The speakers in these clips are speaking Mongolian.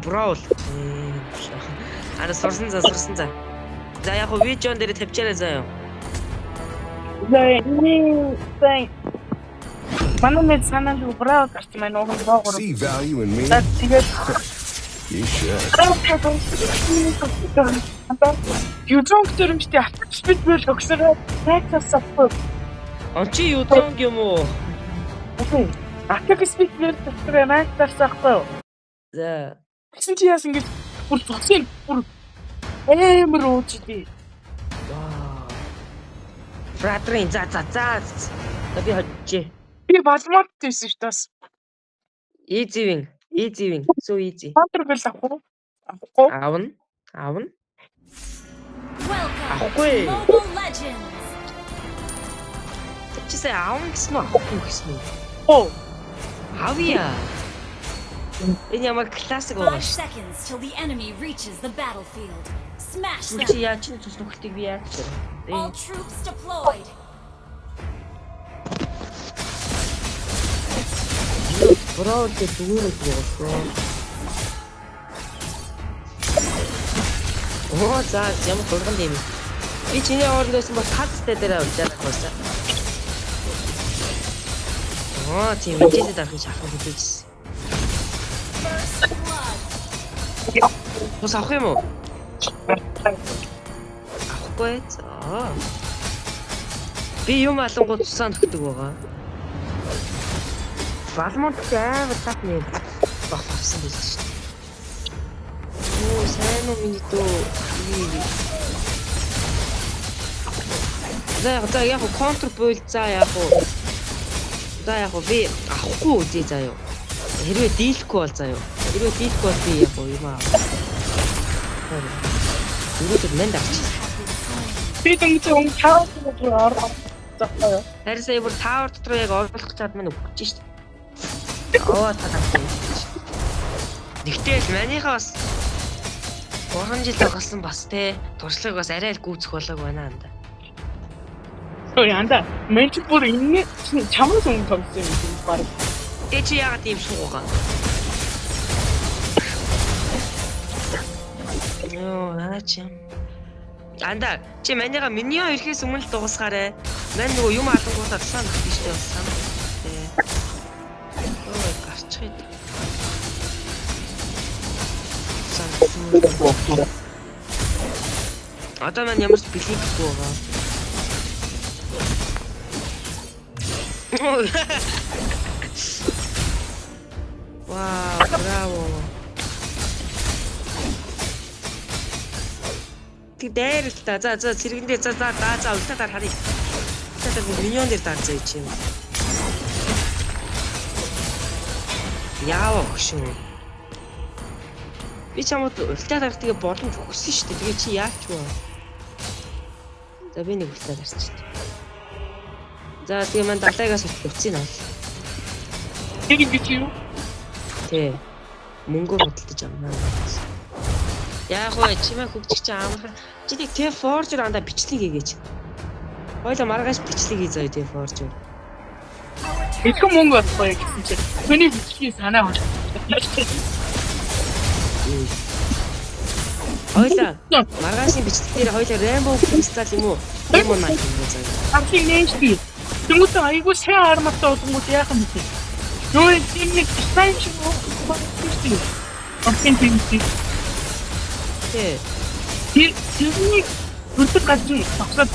Brawl. Ара сурсан за. За яг хөө видеон дээр тавьчаарай заяа. Зай. Манай санаанд Brawl гарч маань уу доогор. See value in me? Тэгээд You should. Юуzonг төрөмжтэй атгч бид бол өгсөрөө тайцаасахгүй. Чи юуzonг юм уу? Окей. Атгч бид бол өгсөрөө тайцаасахгүй. За. Гэсэн чи яасан гэж бүр зогссон бүр амар уучдээ. Вау. Фратрин за. Би хожиж. Би балмат гэсэн ш тас. Easy win. So easy. Патр бэл авахгүй. Аавна. Welcome Ahoy. to Mobile Legends. Чи сая аавна гэсэн үү? Авахгүй гэсэн үү? Оо. Авъя. Энэ ямар классик 5 байгаа ш. seconds till the enemy reaches the battlefield. Smash Чи them. яаж чинь туслахтыг би яаж ч. All troops deployed. Brawl дээр дүүрэж байгаа. Оо за ямар хурган юм. Би чиний орондоос бас хацтай дээр авчаад байсан. Оо тийм үжиэд дарахыг шахах хүлээжсэн. First blood. Бос авах юм уу? Авахгүй. За. Би юм алангууд тусаа нөхдөг байгаа. Балмонт амар тат нэг авсан байж шүү дээ. Оо сайн уу миний дөө. За яг контр буйл за яг уу. За яг уу би авахгүй үгүй заяа. Хэрвээ дийлэхгүй бол заяа. Хэрвээ дийлэхгүй бол би яг уу юм аа. Юутай мэнд авчих. Би дөнгөж тав дотор орох. Захгүй. Харин бүр таавар дотор яг оруулах чад мань өгч шүү дээ. Оо татаа. Нэгтэл манийхаа бас 3 жил тоглосон бас те туршлага бас арай л гүйцэх болоог байна анда. Ой анда менч бүр инне чамаас өмнө тоглосон юм баг. Тэ чи яагаад ийм суугаа? Йоо аач. Анда чи манийга миньон ирэхээс өмнө л дуусгаарай. Мань нөгөө юм алангуудаа тусаа нөхдөж штэ бас сам. Ой гарчих. Одоо маань ямар ч бэлийхгүй байгаа. Вау, браво. Тэг дээр л та. За цэргэндээ за үлдээ харъя. За миньон дээр дарцаа ичээ. Яав өгшөө. Би чамд үлдээ дарах тэгээ боломж өгсөн шүү дээ. Тэгээ чи яач вэ? За би нэг үлдээ дарчихлаа. За тэгээ маань далайгаас утцын аа. Тэр ингэж юу? Тэ. Мөнгөөр худалдаж авнаа. Яг хоо чимээ хөгжих чи амархан. Чи тэг T4-жор андаа бичлэг хийгээч. Хойло маргааш бичлэг хий заяа T4-жор. Итгэн мөнгө авахгүй гэсэн чинь миний бичлэгийг санаа хол. Хойло маргаашийн бичлэг дээр хойло Rainbow Crystal юм уу? Rainbow Knight юм уу заяа. Арчиг нээшгүй. Тэмүүтэ айгуу сайн арматтай удмууд яах юм бэ? Юу юм нэг станч юу? Арчиг тийм. Тэ. Тэрний бүрдэг газрын тогсоод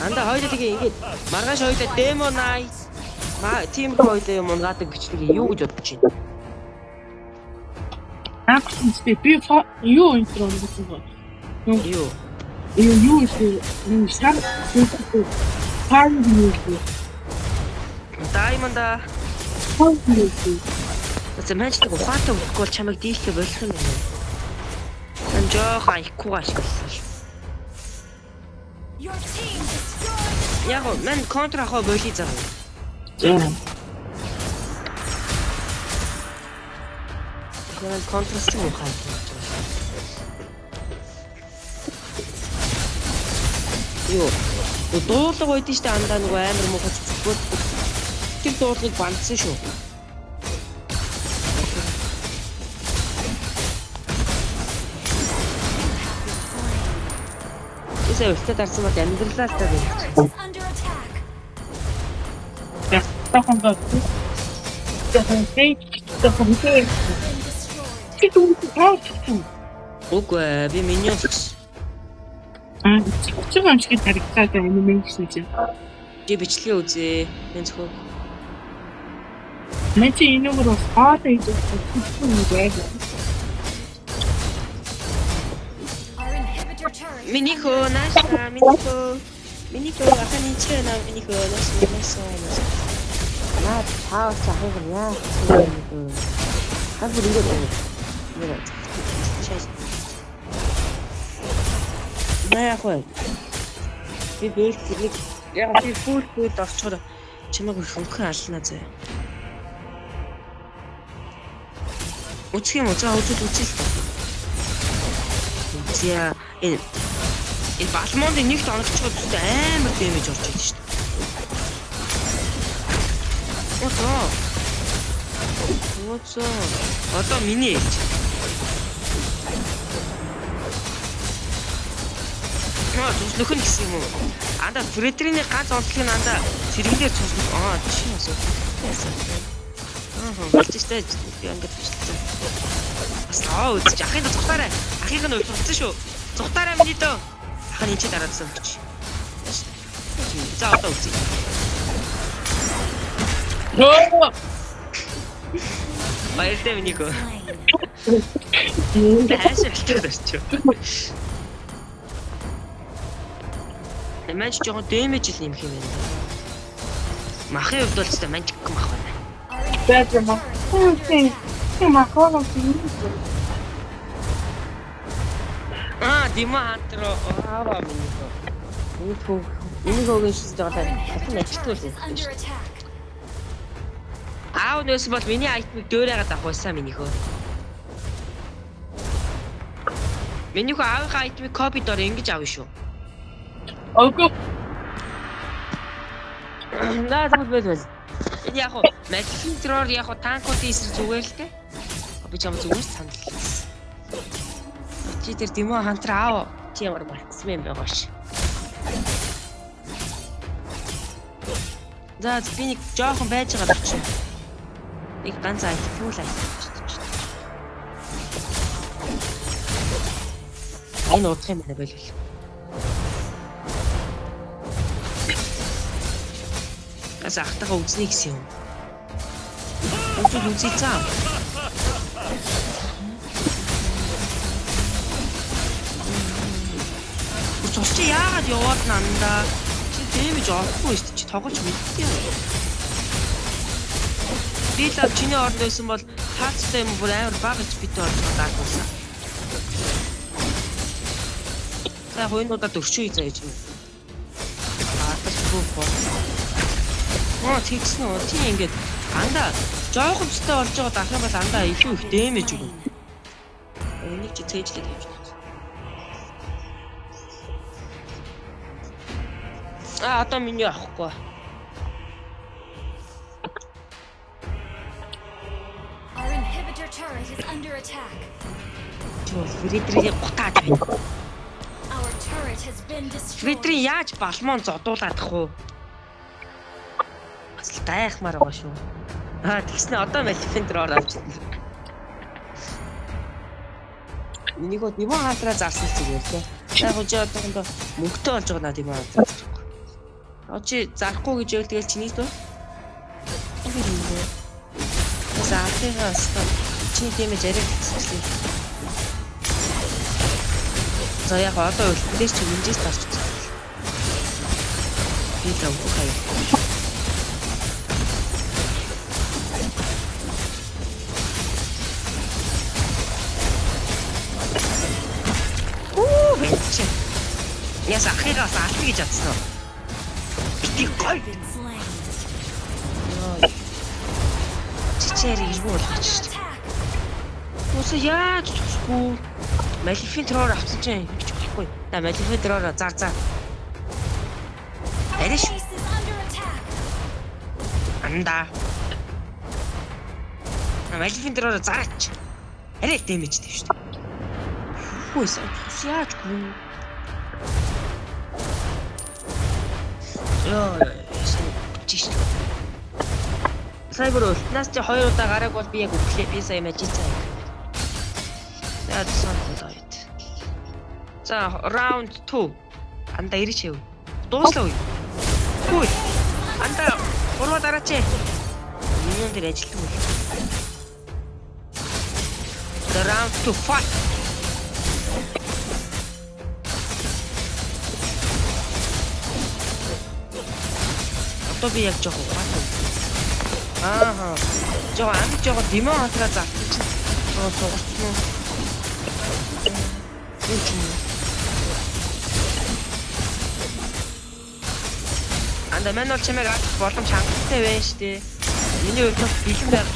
Анда хойло тэгээ ингээд маргааш хойло Demo Night тийм хойло юм унгадаг бичлэг юу гэж бодож байна? Actually, би юу интро гэсэн бэ? Юу? Юу юм шар гэдэг тань юу вэ? Diamond-а. За мэнчтэй ухаантай өгөхгүй бол чамайг дийлхэ болох юм байна. Жоох айкуугаа ашигласан шүү. Your team destroyed. Яг мен контр ахаа болий заа. Яа. Яг контрас ч юм хаа. Юу? Дуулга байд штэ андаа нөгөө амар муухай зүгт. Тэр дуулгыг бандсан шүү. Угаасаа өлтөд дарсан бол амьдралаа л таа. Is under attack. Тахан гоо. Тахан дейт. Тахан дейт. Been destroyed. Чи дүүт таач. Үгүй би миньон л гэсэн. Чи гомч гэж харагдаад байна юм гэсэн чинь. Би бичлэгээ үзээ. Энэ зөвхөн Мэн чи энэгээр бас хаатай идэх юм байна. Our inhibitor turret. Минийхөө нааша минийхөө аханы чэна минийхөө нааша. Наа таа цахаг яа. Хагур ингэ байна. Наяхой. Би бэлтгэл яг би фул орчоор чимээг хөнгөн алнаа зөө. Үчих юм уу? За үзэл үзэл. Зя энэ балмонд нэгт оногчод амар дэмэж орж идэв шүү дээ. Ото. Одоо миний ээлж. Нөхөн гэсэн юм уу? Анда Фредриний ганц онцлог нь анда сэргэлээр цуснах. Чи яасан. Болчихтой би ингээд бичлээ. Бас үзчих. Ахын цухтаарай. Ахыг нь уйлцсан шүү. Цухтаарай миний дөө. Ах нь чи дараадсан гэж. За одоо үзье. Нөө. Баяртай минийхөө. Slain. Хайш хэлдэг очив. Манч жоохон дэмэж л нэмэх юм байна. Махын хувьд бол ч манч гэх мах байна. Our inhibitor turret is under attack. Дима хантроо аава минийхөө. Минийхөөгийн шилж байгаа хатан ажилтгүй Turret is under attack. Аав нөөс бол миний айтмыг дөөрөөд авах байсан минийхөө. Минийхөө аавынхаа айтмыг копи доор ингэж авна шүү. Окей. Наа зүгээр байл. Энэ яг хуу магифинтроор яг хуу танкуудын эсрэг зүгээр л дээ. Би ч юм зүгээр санал хэлсэн. Чи тэр димо хантар аав чи ямар марксмен юм байгаа ш. За би нэг жоохон байж байгаа ч. Нэг ганц айт фул айт. Энэ утга юм байна байл. Ахтайгаа үзнэ гэсэн юм. Үзээ цаа. Чи яагаад яваад нандаа? Чи дэмэж орохгүй шүү дээ. Чи тоглож мэддэг юм. Би л чиний орнд байсан бол таацтай юм бүр амар бага HP-тэй орж даагуулсан. За хойнуудад өрчөө зааж юм. Атас бүх тэгсэн үү? Чи ингээд андаа жоохон бистэй орж байгаа дах юм бол андаа илүү их дэмэж өгнө. Энийг чи цээжлээд явж байна. Одоо миний авахгүй. Our inhibitor turret is under attack. Фредрийг гутаад байна. Our turret has been destroyed. Фредри яаж балмон зодуулаад ах уу? Бас л гайхмаар байгаа шүү. Тэгснэ одоо Малефентроор авч ирсэн. Энийг гоо димо хаатраа зарсан зүгээр лээ. Яг хожоо одоохондоо мөнгөтэй болж байгаа надад димо хаатраа. Очи зарахгүй гэж яв тэгэл чиний дөө. За ахыгаас чиний дэмэж арай хэцүү. За яг одоо үлдээс чи винжээс тарч үзсэн. Би л өвөх хаяа. Яс ахыгаас аль гэж чадсан уу? Гой. Been slain. Чичээр иргүү болгоч шүү дээ. Үгүй яаж тусгүй. Малефентроор авсан чинь гэж болохгүй. Да Малефентроор зар. Ариш Base is under attack. анда. Малефентроор зараач. Арай дэмэжтэй шүү дээ. Хөөс яаж гүн. Ёо. Чиш. Сайбер ултнаас чи 2 удаа гараг бол би яг өглөө би сая мажицаа. За сан болоод. За раунд 2. Анда ирэж хэв. Дууслаа уу? Хүй. Анда уруу дараач. Миньон дээр ажилтдаг үл. The round 2 fight. Одоо би яг жоох бат. Аа. Жоо ам жоо димон хатраа зартчих. Жоо сугацсан уу? Анда мань бол чамайг авах боломж хангалттай байна шүү дээ. Миний хувьд бас бэлэн байх.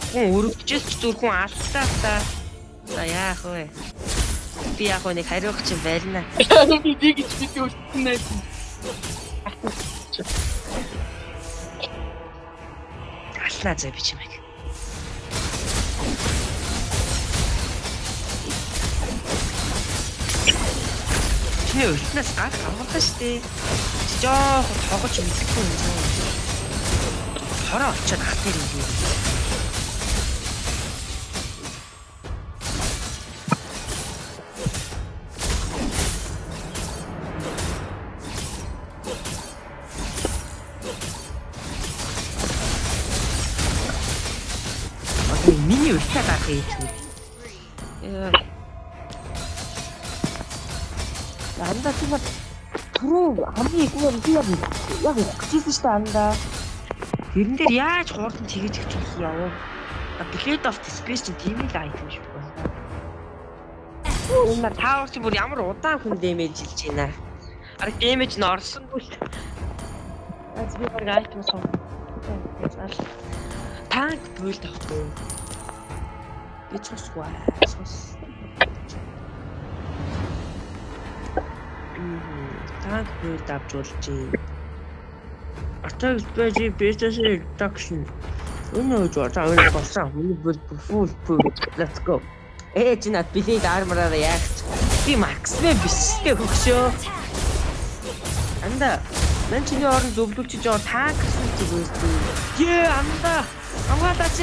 Хүн өрөвчөөс ч зүрхэн алдтаа та. За яах вэ? Би яг нэг хариух чинь байна. Би дигэж би үлдсэн ээ. Алнаа зэ би чимээг. Чиний өлтнөөс гал амгалаа штэ. Жоох тогож мэдхгүй юм. Хороо очиод хат дээр юм. Миний өлтөө гарах юм. Анда тиймэр түрүү хамгийн ихнээр би яг ухчихсан шүү дээ анда. Тэрэн дээр яаж хурдан тэгэж их болсон яав. Blade of Space чинь тийм л айт юм шиг байна. Энэ Tower чи бүр ямар удаан хүн дэмэж илж байна. Ара дэмэж нь орсонгүй л. Аз би баг айтм сон. Танк бүлд авахгүй. Би цусгүй. Танк бүлд авч уулжээ. Attack strategy based on reduction. Өнөө жоо за өнөө болсон. Миний бүлд full. Let's go. Чи над Blade armor-аараа яах. Би Max-вэ биш дээ хөгшөө. Анда мен чиний орон зөвлүүлчих жоо танк гэсэн зүгээс. Анда. Хамгаалаач.